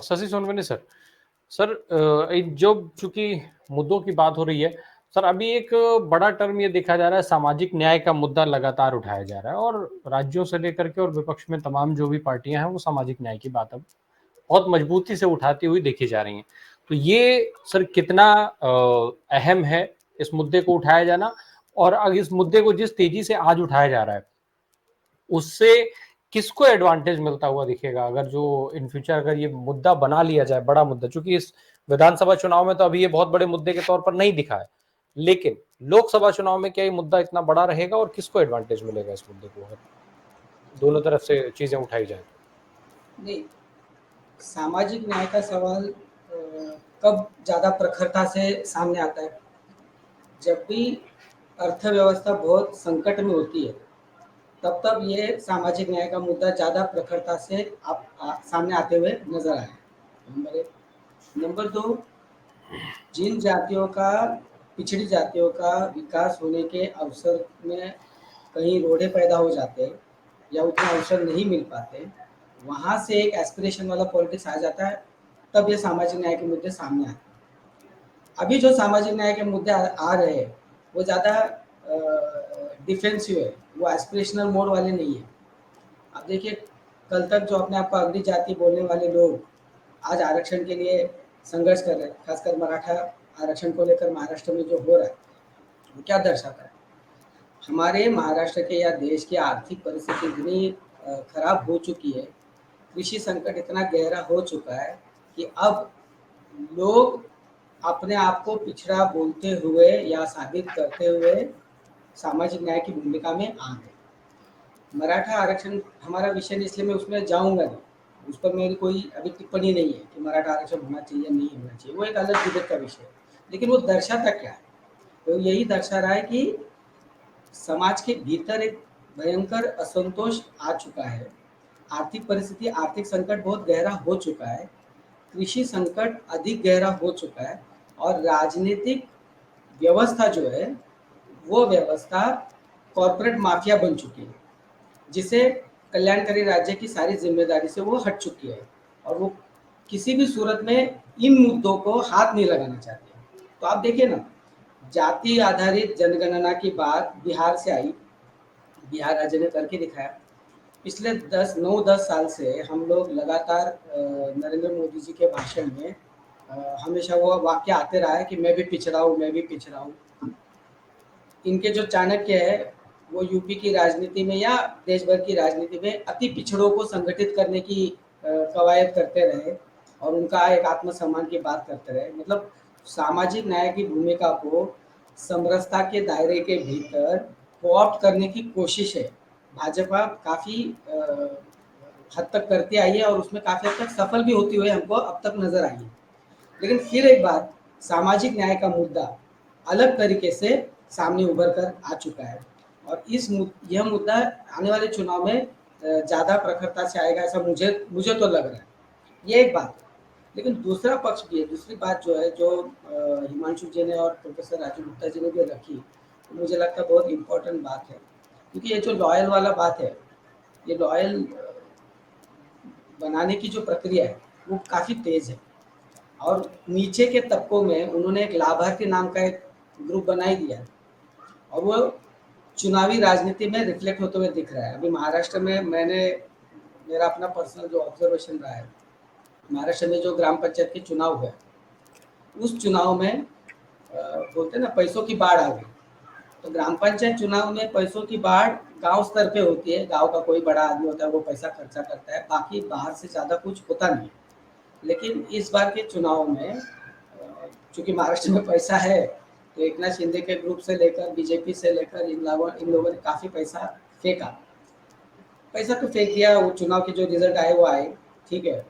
Shashi Sonawane sir. Sir जो चूंकि मुद्दों की बात हो रही है सर, अभी एक बड़ा टर्म ये देखा जा रहा है, सामाजिक न्याय का मुद्दा लगातार उठाया जा रहा है और राज्यों से लेकर के और विपक्ष में तमाम जो भी पार्टियां हैं वो सामाजिक न्याय की बात अब बहुत मजबूती से उठाती हुई देखी जा रही हैं। तो ये सर कितना अहम है इस मुद्दे को उठाया जाना, और अगर इस मुद्दे को जिस तेजी से आज उठाया जा रहा है उससे किसको एडवांटेज मिलता हुआ दिखेगा, अगर जो इन फ्यूचर अगर ये मुद्दा बना लिया जाए बड़ा मुद्दा, चूंकि इस विधानसभा चुनाव में तो अभी ये बहुत बड़े मुद्दे के तौर पर नहीं दिखा है, लेकिन लोकसभा चुनाव में क्या ये मुद्दा इतना बड़ा रहेगा और किसको एडवांटेज मिलेगा इस मुद्दे को, अगर दोनों तरफ से चीजें उठाई जाए तो? नहीं, सामाजिक न्याय का सवाल कब ज़्यादा प्रखरता से सामने आता है? जब भी अर्थव्यवस्था बहुत संकट में होती है, तब ये सामाजिक न्याय का मुद्दा ज़्यादा प्रखरता से सामने आते हुए नजर आया। नंबर एक। नंबर दो, जिन जातियों का, पिछड़ी जातियों का विकास होने के अवसर में कहीं रोड़े पैदा हो जाते हैं या उतना अवसर नहीं मिल पाते, वहाँ से एक एस्पिरेशन वाला पॉलिटिक्स आ जाता है, तब ये सामाजिक न्याय के मुद्दे सामने आते हैं। अभी जो सामाजिक न्याय के मुद्दे आ रहे हैं वो ज़्यादा डिफेंसिव है, वो एस्पिरेशनल मोड वाले नहीं है। अब देखिए, कल तक जो अपने आप को अगली जाति बोलने वाले लोग आज आरक्षण के लिए संघर्ष कर रहे हैं, खासकर मराठा आरक्षण को लेकर महाराष्ट्र में जो हो रहा है वो क्या दर्शाता है? हमारे महाराष्ट्र के या देश की आर्थिक परिस्थिति इतनी खराब हो चुकी है, कृषि संकट इतना गहरा हो चुका है कि अब लोग अपने आप को पिछड़ा बोलते हुए या साबित करते हुए सामाजिक न्याय की भूमिका में आ गए। मराठा आरक्षण हमारा विषय नहीं, इसलिए मैं उसमें जाऊंगा नहीं, उस पर मेरी कोई अभी टिप्पणी नहीं है कि मराठा आरक्षण होना चाहिए या नहीं होना चाहिए, वो एक अलग डिबेट का विषय है। लेकिन वो दर्शाता क्या है? तो यही दर्शा रहा है कि समाज के भीतर एक भयंकर असंतोष आ चुका है, आर्थिक परिस्थिति, आर्थिक संकट बहुत गहरा हो चुका है, कृषि संकट अधिक गहरा हो चुका है, और राजनीतिक व्यवस्था जो है वो व्यवस्था कॉर्पोरेट माफिया बन चुकी है, जिसे कल्याणकारी राज्य की सारी जिम्मेदारी से वो हट चुकी है, और वो किसी भी सूरत में इन मुद्दों को हाथ नहीं लगाना चाहती है। तो आप देखिए ना, जाति आधारित जनगणना की बात बिहार से आई, बिहार राज्य ने करके दिखाया। पिछले 9-10 साल से हम लोग लगातार नरेंद्र मोदी जी के भाषण में हमेशा वो वाक्य आते रहा है कि मैं भी पिछड़ा हूँ, मैं भी पिछड़ा हूँ। इनके जो चाणक्य है वो यूपी की राजनीति में या देश भर की राजनीति में अति पिछड़ों को संगठित करने की कवायद करते रहे और उनका एक आत्मसम्मान की बात करते रहे। मतलब सामाजिक न्याय की भूमिका को समरसता के दायरे के भीतर कोऑप्ट करने की कोशिश है भाजपा काफ़ी हद तक करती आई है, और उसमें काफ़ी हद तक सफल भी होती हुई हमको अब तक नजर आई है। लेकिन फिर एक बार सामाजिक न्याय का मुद्दा अलग तरीके से सामने उभर कर आ चुका है, और यह मुद्दा आने वाले चुनाव में ज़्यादा प्रखरता से आएगा, ऐसा मुझे तो लग रहा है। ये एक बात है। लेकिन दूसरा पक्ष भी है, दूसरी बात जो है, जो हिमांशु जी ने और प्रोफेसर राजू गुप्ता जी ने भी रखी, तो मुझे लगता है बहुत इम्पोर्टेंट बात है, क्योंकि ये जो लॉयल वाला बात है, ये लॉयल बनाने की जो प्रक्रिया है वो काफ़ी तेज़ है, और नीचे के तबकों में उन्होंने एक लाभार्थी नाम का एक ग्रुप बना ही दिया, और वो चुनावी राजनीति में रिफ्लेक्ट होते हुए दिख रहा है। अभी महाराष्ट्र में मेरा अपना पर्सनल जो ऑब्जर्वेशन रहा है, महाराष्ट्र में जो ग्राम पंचायत के चुनाव हुए, उस चुनाव में बोलते ना पैसों की बाढ़ आ गई। तो ग्राम पंचायत चुनाव में पैसों की बाढ़ गांव स्तर पे होती है, गांव का कोई बड़ा आदमी होता है वो पैसा खर्चा करता है, बाकी बाहर से ज़्यादा कुछ होता नहीं। लेकिन इस बार के चुनाव में चूंकि महाराष्ट्र में पैसा है, तो एकनाथ शिंदे के ग्रुप से लेकर बीजेपी से लेकर इन लोगों ने काफ़ी पैसा फेंका। पैसा तो फेंक दिया, वो चुनाव के जो रिजल्ट आए वो आए, ठीक है।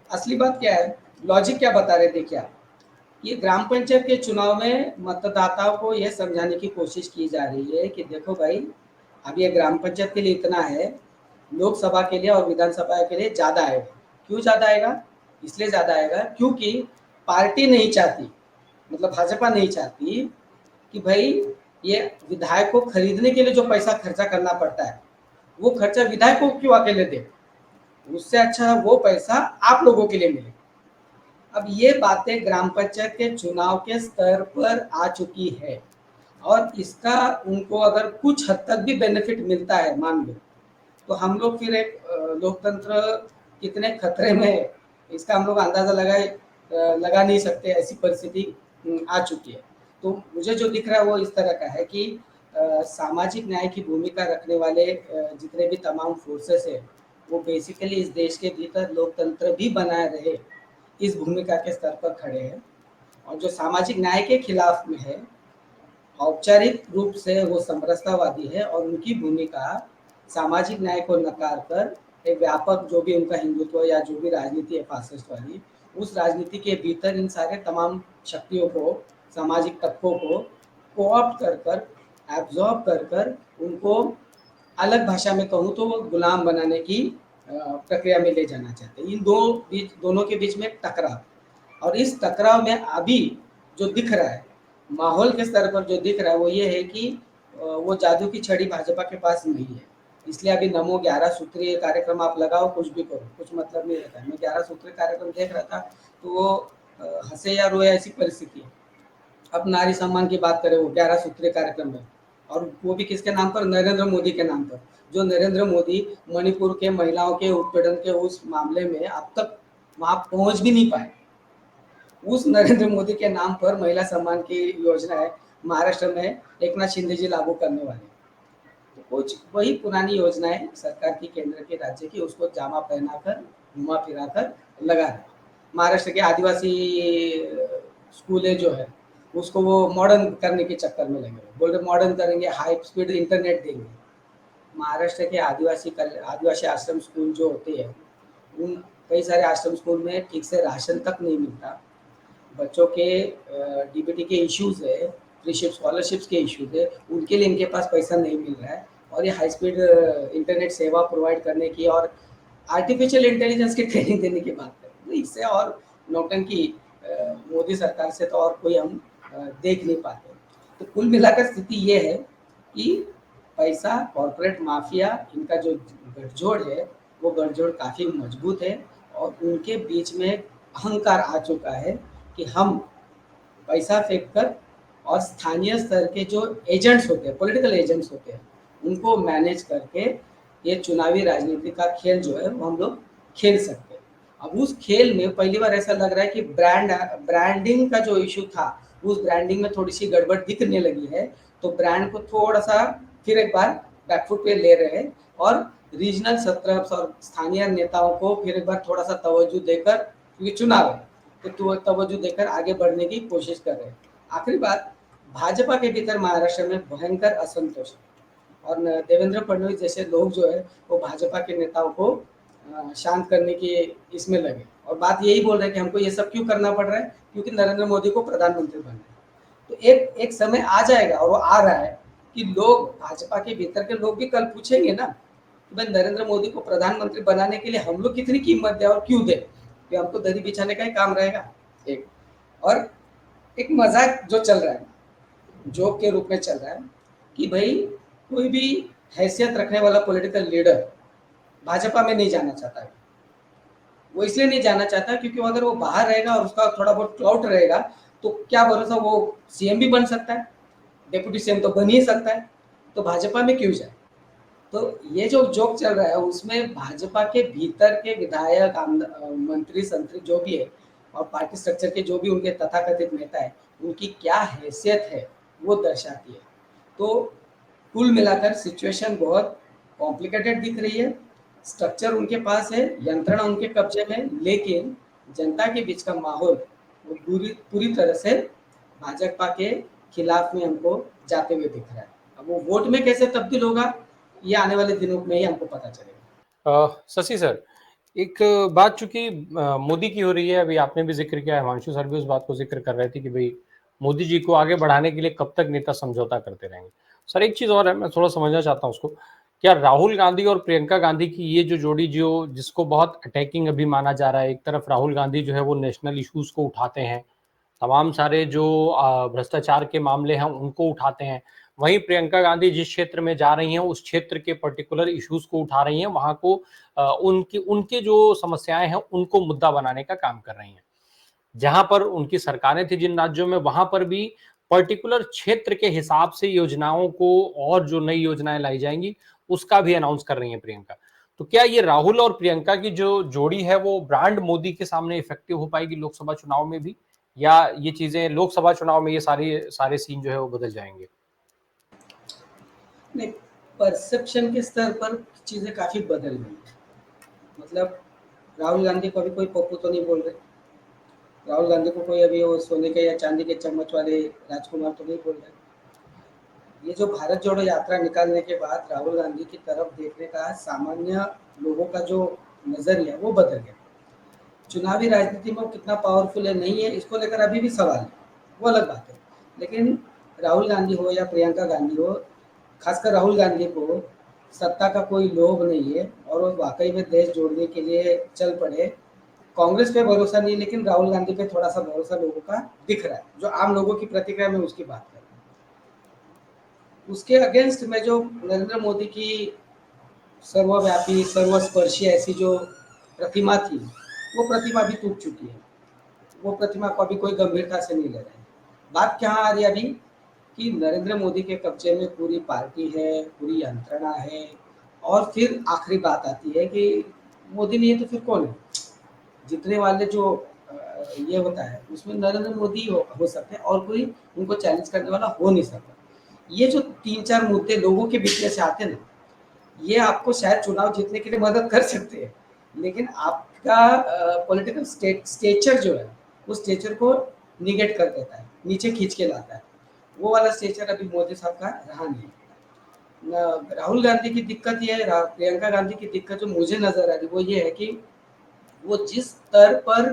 असली बात क्या है, लॉजिक क्या बता रहे थे क्या, ये ग्राम पंचायत के चुनाव में मतदाताओं को यह समझाने की कोशिश की जा रही है कि देखो भाई, अब ये ग्राम पंचायत के लिए इतना है, लोकसभा के लिए और विधानसभा के लिए ज़्यादा आएगा। क्यों ज़्यादा आएगा? इसलिए ज़्यादा आएगा क्योंकि पार्टी नहीं चाहती, मतलब भाजपा नहीं चाहती कि भाई ये विधायक को खरीदने के लिए जो पैसा खर्चा करना पड़ता है, वो खर्चा विधायक को क्यों अकेले दे। उससे अच्छा वो पैसा आप लोगों के लिए मिले। अब ये बातें ग्राम पंचायत के चुनाव के स्तर पर आ चुकी है और इसका उनको अगर कुछ हद तक भी बेनिफिट मिलता है मान लो, तो हम लोग फिर एक लोकतंत्र कितने खतरे में है इसका हम लोग अंदाजा लगा नहीं सकते, ऐसी परिस्थिति आ चुकी है। तो मुझे जो दिख रहा है वो इस तरह का है कि सामाजिक न्याय की भूमिका रखने वाले जितने भी तमाम फोर्सेस है वो बेसिकली इस देश के भीतर लोकतंत्र भी बनाए रहे इस भूमिका के स्तर पर खड़े हैं। और जो सामाजिक न्याय के खिलाफ में है औपचारिक रूप से वो समरसतावादी है और उनकी भूमिका सामाजिक न्याय को नकार कर एक व्यापक जो भी उनका हिंदुत्व या जो भी राजनीति है फासिस्ट वाली, उस राजनीति के भीतर इन सारे तमाम शक्तियों को, सामाजिक तत्वों को कोऑप्ट कर कर, एब्जॉर्ब कर कर उनको अलग भाषा में कहूँ तो वो गुलाम बनाने की प्रक्रिया में ले जाना चाहते हैं। इन दोनों के बीच में टकराव, और इस टकराव में अभी जो दिख रहा है माहौल के स्तर पर जो दिख रहा है वो ये है कि वो जादू की छड़ी भाजपा के पास नहीं है। इसलिए अभी नमो 11 सूत्रीय कार्यक्रम आप लगाओ, कुछ भी करो, कुछ मतलब नहीं रहता है। मैं 11 सूत्रीय कार्यक्रम देख रहा था तो वो हंसे या रोए ऐसी परिस्थिति है। अब नारी सम्मान की बात करें वो 11 सूत्रीय कार्यक्रम में, और वो भी किसके नाम पर? नरेंद्र मोदी के नाम पर। जो नरेंद्र मोदी मणिपुर के महिलाओं के उत्पीड़न के उस मामले में अब तक वहां पहुंच भी नहीं पाए, उस नरेंद्र मोदी के नाम पर महिला सम्मान की योजना है महाराष्ट्र में एक नाथ शिंदे जी लागू करने वाले। तो कुछ वही पुरानी योजनाएं सरकार की, केंद्र की, राज्य की, उसको जामा पहनाकर घुमा फिरा कर लगा रहे। महाराष्ट्र के आदिवासी स्कूलें जो है उसको वो मॉडर्न करने के चक्कर में लगे, बोल रहे मॉडर्न करेंगे, हाई स्पीड इंटरनेट देंगे। महाराष्ट्र के आदिवासी आश्रम स्कूल जो होते हैं उन कई सारे आश्रम स्कूल में ठीक से राशन तक नहीं मिलता, बच्चों के डीबीटी के इश्यूज है, फ्रीशिप स्कॉलरशिप्स के इश्यूज है, उनके लिए इनके पास पैसा नहीं मिल रहा है। और ये हाई स्पीड इंटरनेट सेवा प्रोवाइड करने की और आर्टिफिशियल इंटेलिजेंस की ट्रेनिंग देने की बात करें तो इससे और नौटंकी मोदी सरकार से तो और कोई हम देख नहीं पाते। तो कुल मिलाकर स्थिति ये है कि पैसा, कॉरपोरेट माफिया, इनका जो गठजोड़ है वो गठजोड़ काफ़ी मजबूत है और उनके बीच में अहंकार आ चुका है कि हम पैसा फेंक कर और स्थानीय स्तर के जो एजेंट्स होते हैं, पॉलिटिकल एजेंट्स होते हैं, उनको मैनेज करके ये चुनावी राजनीति का खेल जो है वो हम लोग खेल सकते हैं। अब उस खेल में पहली बार ऐसा लग रहा है कि ब्रांडिंग का जो इशू था उस ब्रांडिंग में थोड़ी सी गड़बड़ दिखने लगी है, तो ब्रांड को थोड़ा सा फिर एक बार बैकफुट पे ले रहे हैं और रीजनल सत्रप्स और स्थानीय नेताओं को फिर एक बार थोड़ा सा तवज्जो देकर, क्योंकि चुनाव है तो तवज्जो देकर आगे बढ़ने की कोशिश कर रहे हैं। आखिरी बात, भाजपा के भीतर महाराष्ट्र में भयंकर असंतोष है और देवेंद्र फडणवीस जैसे लोग जो है वो भाजपा के नेताओं को शांत करने की इसमें लगे और बात यही बोल रहे हैं कि हमको ये सब क्यों करना पड़ रहा है, क्योंकि नरेंद्र मोदी को प्रधानमंत्री बनना है। तो एक एक समय आ जाएगा और वो आ रहा है कि लोग, भाजपा के भीतर के लोग भी कल पूछेंगे ना कि भाई नरेंद्र मोदी को प्रधानमंत्री बनाने के लिए हम लोग कितनी कीमत दें और क्यों दें, कि हमको दरी बिछाने का ही काम रहेगा। एक और एक मजाक जो चल रहा है, जोक के रूप में चल रहा है कि भाई कोई भी हैसियत रखने वाला पॉलिटिकल लीडर भाजपा में नहीं जाना चाहता है। वो इसलिए नहीं जाना चाहता क्योंकि अगर वो बाहर रहेगा और उसका थोड़ा बहुत क्लाउट रहेगा तो क्या भरोसा वो सीएम भी बन सकता है, डेप्यूटी सीएम तो बन ही सकता है, तो भाजपा में क्यों जाए। तो ये जो जोक चल रहा है उसमें भाजपा के भीतर के विधायक, मंत्री संतरी जो भी है और पार्टी स्ट्रक्चर के जो भी उनके तथाकथित नेता है उनकी क्या हैसियत है वो दर्शाती है। तो कुल मिलाकर सिचुएशन बहुत कॉम्प्लिकेटेड दिख रही है, स्ट्रक्चर उनके पास है, यंत्रणा उनके कब्जे में, लेकिन जनता के बीच का माहौल वो पूरी पूरी तरह से भाजपा के खिलाफ में हमको जाते हुए दिख रहा है। अब वो वोट में कैसे तब्दील होगा ये आने वाले दिनों में ही हमको पता चलेगा। शशि सर, एक बात चूंकि मोदी की हो रही है, अभी आपने भी जिक्र किया, हिमांशु सर भी उस बात को जिक्र कर रहे थे कि भाई मोदी जी को आगे बढ़ाने के लिए कब तक नेता समझौता करते रहेंगे। सर एक चीज और है, मैं थोड़ा समझना चाहता हूँ उसको, क्या राहुल गांधी और प्रियंका गांधी की ये जो जोड़ी जो जिसको बहुत अटैकिंग अभी माना जा रहा है, एक तरफ राहुल गांधी जो है वो नेशनल इश्यूज को उठाते हैं, तमाम सारे जो भ्रष्टाचार के मामले हैं उनको उठाते हैं, वहीं प्रियंका गांधी जिस क्षेत्र में जा रही हैं उस क्षेत्र के पर्टिकुलर इश्यूज को उठा रही हैं, वहां को उनकी उनके जो समस्याएं हैं उनको मुद्दा बनाने का काम कर रही हैं। जहां पर उनकी सरकारें थी जिन राज्यों में, वहां पर भी पर्टिकुलर क्षेत्र के हिसाब से योजनाओं को और जो नई योजनाएं लाई जाएंगी उसका भी अनाउंस कर रही हैं प्रियंका। तो क्या ये राहुल और प्रियंका की जो जोड़ी है वो ब्रांड मोदी के सामने इफेक्टिव हो पाएगी लोकसभा चुनाव में भी, या ये चीजें लोकसभा चुनाव में ये सारे सीन जो है वो बदल जाएंगे? नहीं, परसेप्शन के स्तर पर चीज़ें काफ़ी बदल गई हैं। मतलब राहुल गांधी को अभी कोई पप्पू तो नहीं बोल रहे। राहुल गांधी को कोई अभी वो सोने के या चांदी के चम्मच वाले राजकुमार तो नहीं बोल रहे। ये जो भारत जोड़ो यात्रा निकालने के बाद राहुल गांधी की तरफ देखने का सामान्य लोगों का जो नजरिया वो बदल गया। चुनावी राजनीति में वो कितना पावरफुल है नहीं है इसको लेकर अभी भी सवाल है, वो अलग बात है। लेकिन राहुल गांधी हो या प्रियंका गांधी हो, खासकर राहुल गांधी को सत्ता का कोई लोभ नहीं है और वो वाकई में देश जोड़ने के लिए चल पड़े। कांग्रेस पे भरोसा नहीं, लेकिन राहुल गांधी पे थोड़ा सा भरोसा लोगों का दिख रहा है। जो आम लोगों की प्रतिक्रिया में उसकी बात कर रहा हूँ, उसके अगेंस्ट में जो नरेंद्र मोदी की सर्वव्यापी सर्वस्पर्शी ऐसी जो प्रतिमा थी, वो प्रतिमा भी टूट चुकी है। वो प्रतिमा को अभी कोई गंभीरता से नहीं ले रहे हैं। बात क्या आ रही है अभी कि नरेंद्र मोदी के कब्जे में पूरी पार्टी है, पूरी यंत्रणा है, और फिर आखिरी बात आती है कि मोदी नहीं है तो फिर कौन है? जीतने वाले जो ये होता है उसमें नरेंद्र मोदी हो सकते हैं और कोई उनको चैलेंज करने वाला हो नहीं सकता। ये जो 3-4 मुद्दे लोगों के बीच में से आते हैं ना, ये आपको शायद चुनाव जीतने के लिए मदद कर सकते हैं, लेकिन आपका पॉलिटिकल स्टेचर जो है उस स्टेचर को निगेट कर देता है, नीचे खींच के लाता है। वो वाला स्टेचर अभी मोदी साहब का रहा नहीं। राहुल गांधी की दिक्कत ये है, प्रियंका गांधी की दिक्कत जो मुझे नजर आ रही वो ये है कि वो जिस स्तर पर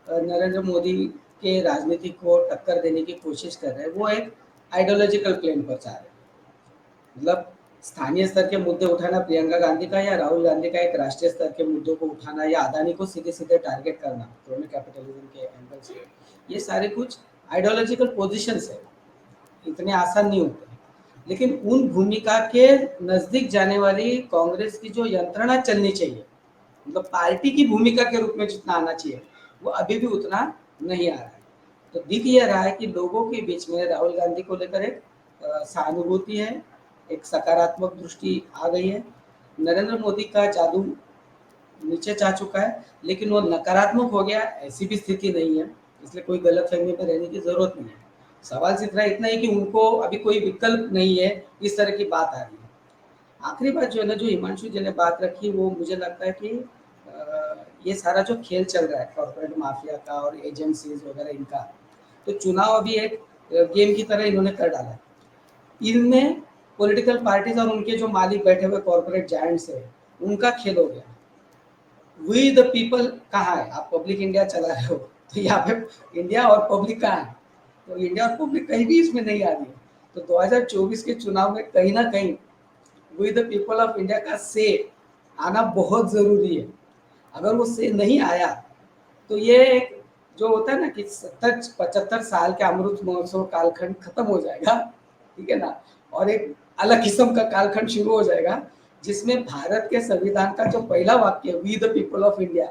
नरेंद्र मोदी के राजनीति को टक्कर देने की कोशिश कर रहे हैं वो एक आइडियोलॉजिकल प्लेन पर जा रहे हैं। मतलब स्थानीय स्तर के मुद्दे उठाना प्रियंका गांधी का, या राहुल गांधी का एक राष्ट्रीय स्तर के मुद्दों को उठाना, या अदानी को सीधे सीधे टारगेट करना क्रोनी कैपिटलिज्म के एंगल से, ये सारे कुछ आइडियोलॉजिकल पोजिशंस है, इतने आसान नहीं होते। लेकिन उन भूमिका के नजदीक जाने वाली कांग्रेस की जो यंत्रणा चलनी चाहिए, मतलब पार्टी की भूमिका के रूप में जितना आना चाहिए वो अभी भी उतना नहीं आ रहा है। तो दिख ये रहा है कि लोगों के बीच में राहुल गांधी को लेकर एक सहानुभूति है, एक सकारात्मक दृष्टि आ गई है। नरेंद्र मोदी का जादू नीचे जा चुका है, लेकिन वो नकारात्मक हो गया ऐसी भी स्थिति नहीं है, इसलिए कोई गलतफहमी में रहने की जरूरत नहीं है। सवाल सिर्फ इतना है कि उनको अभी कोई विकल्प नहीं है, इस तरह की बात आ रही है। आखिरी बात जो है ना, जो हिमांशु जी ने बात रखी, वो मुझे लगता है कि ये सारा जो खेल चल रहा है कॉर्पोरेट माफिया का और एजेंसीज वगैरह इनका, तो चुनाव अभी एक गेम की तरह इन्होंने कर डाला है। इनमें पॉलिटिकल पार्टीज और उनके जो मालिक बैठे हुए कॉर्पोरेट जायंट्स है उनका खेल हो गया। वी द पीपल कहाँ है? आप पब्लिक इंडिया चला रहे हो तो यहाँ पे इंडिया और पब्लिक कहाँ है? तो इंडिया और पब्लिक कहीं भी इसमें नहीं आ रही है। तो 2024 के चुनाव में कहीं ना कहीं we the people of India का से आना बहुत जरूरी है। अगर वो से नहीं आया तो ये एक जो होता है ना कि 70-75 साल के अमृत महोत्सव कालखंड खत्म हो जाएगा, ठीक है ना, और एक अलग किस्म का कालखंड शुरू हो जाएगा जिसमें भारत के संविधान का जो पहला वाक्य we the people of India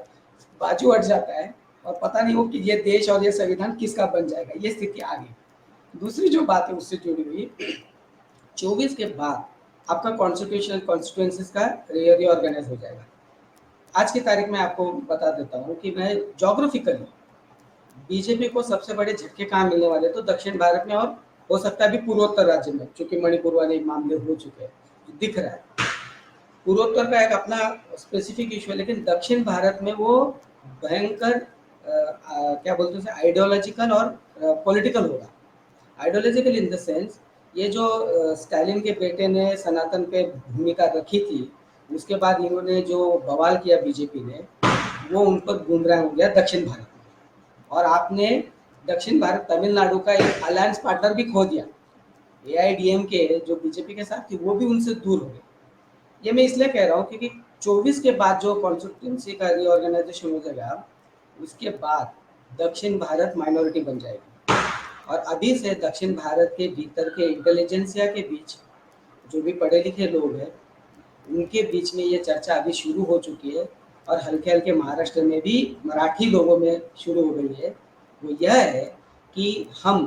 बाजू हट जाता है और पता नहीं हो कि ये देश और ये संविधान किसका बन जाएगा। ये स्थिति आ गई। दूसरी जो बात है उससे जुड़ी हुई, 24 के बाद आपका कॉन्स्टिट्यूशनल कॉन्स्टिट्यूएंसीज का रीऑर्गेनाइज हो जाएगा। आज की तारीख में आपको बता देता हूँ कि मैं ज्योग्राफिकली बीजेपी को सबसे बड़े झटके कहाँ मिलने वाले, तो दक्षिण भारत में, और हो सकता है अभी पूर्वोत्तर राज्य में, क्योंकि मणिपुर वाले मामले हो चुके हैं दिख रहा है। पूर्वोत्तर का एक अपना स्पेसिफिक इशू है, लेकिन दक्षिण भारत में वो भयंकर क्या बोलते हैं आइडियोलॉजिकल और पॉलिटिकल होगा। आइडियोलॉजिकल इन द सेंस, ये जो स्टालिन के बेटे ने सनातन पे भूमिका रखी थी, उसके बाद इन्होंने जो बवाल किया बीजेपी ने, वो उन पर गुमराह हो गया दक्षिण भारत में। और आपने दक्षिण भारत तमिलनाडु का एक अलायंस पार्टनर भी खो दिया। AIDMK जो बीजेपी के साथ थी वो भी उनसे दूर हो गई। ये मैं इसलिए कह रहा हूँ क्योंकि 24 के बाद जो कॉन्स्टिट्यूंसी का रीऑर्गेनाइजेशन हो जाएगा, उसके बाद दक्षिण भारत माइनॉरिटी बन जाएगी। और अभी से दक्षिण भारत के भीतर के इंटेलिजेंसिया के बीच जो भी पढ़े लिखे लोग हैं उनके बीच में ये चर्चा अभी शुरू हो चुकी है और हल्के हल्के महाराष्ट्र में भी मराठी लोगों में शुरू हो गई है। वो यह है कि हम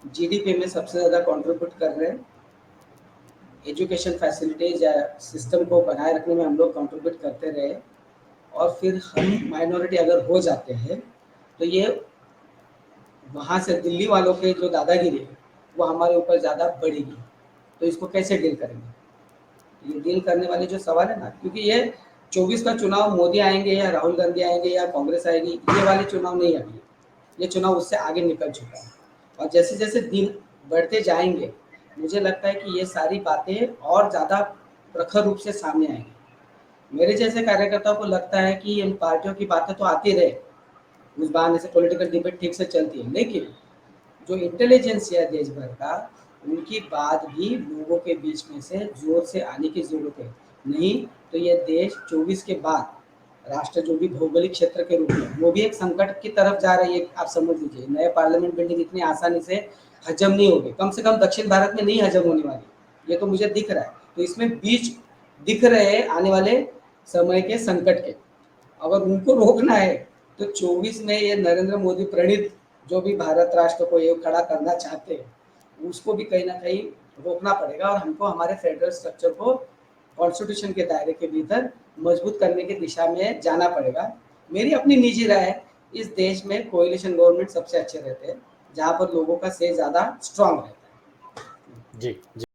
जीडीपी में सबसे ज़्यादा कंट्रीब्यूट कर रहे हैं, एजुकेशन फैसिलिटीज या सिस्टम को बनाए रखने में हम लोग कंट्रीब्यूट करते रहे और फिर हम माइनॉरिटी अगर हो जाते हैं तो ये वहाँ से दिल्ली वालों के जो दादागिरी है वो हमारे ऊपर ज़्यादा बढ़ेगी। तो इसको कैसे डील करेंगे? ये डील करने वाले जो सवाल है ना, क्योंकि ये 24 का चुनाव मोदी आएंगे या राहुल गांधी आएंगे या कांग्रेस आएगी, ये वाले चुनाव नहीं अभी, ये चुनाव उससे आगे निकल चुका है। और जैसे जैसे दिन बढ़ते जाएंगे मुझे लगता है कि ये सारी बातें और ज़्यादा प्रखर रूप से सामने आएंगी। मेरे जैसे कार्यकर्ताओं को लगता है कि इन पार्टियों की बातें तो आती रहे, उस बहाने से पॉलिटिकल डिबेट ठीक से चलती है, लेकिन जो इंटेलिजेंस है देश भर का उनकी बात भी लोगों के बीच में से जोर से आने की जरूरत है। नहीं तो ये देश 24 के बाद राष्ट्र जो भी भौगोलिक क्षेत्र के रूप में वो भी एक संकट की तरफ जा रही है। आप समझ लीजिए नए पार्लियामेंट बिल्डिंग इतनी आसानी से हजम नहीं होगी, कम से कम दक्षिण भारत में नहीं हजम होने वाली, ये तो मुझे दिख रहा है। तो इसमें बीच दिख रहे हैं आने वाले समय के संकट के, अगर उनको रोकना है तो 24 में ये नरेंद्र मोदी प्रणीत जो भी भारत राष्ट्र को ये खड़ा करना चाहते हैं उसको भी कहीं ना कहीं रोकना पड़ेगा और हमको हमारे फेडरल स्ट्रक्चर को कॉन्स्टिट्यूशन के दायरे के भीतर मजबूत करने की दिशा में जाना पड़ेगा। मेरी अपनी निजी राय है, इस देश में कोएलिशन गवर्नमेंट सबसे अच्छे रहते हैं जहाँ पर लोगों का से ज़्यादा स्ट्रांग रहता है। जी, जी।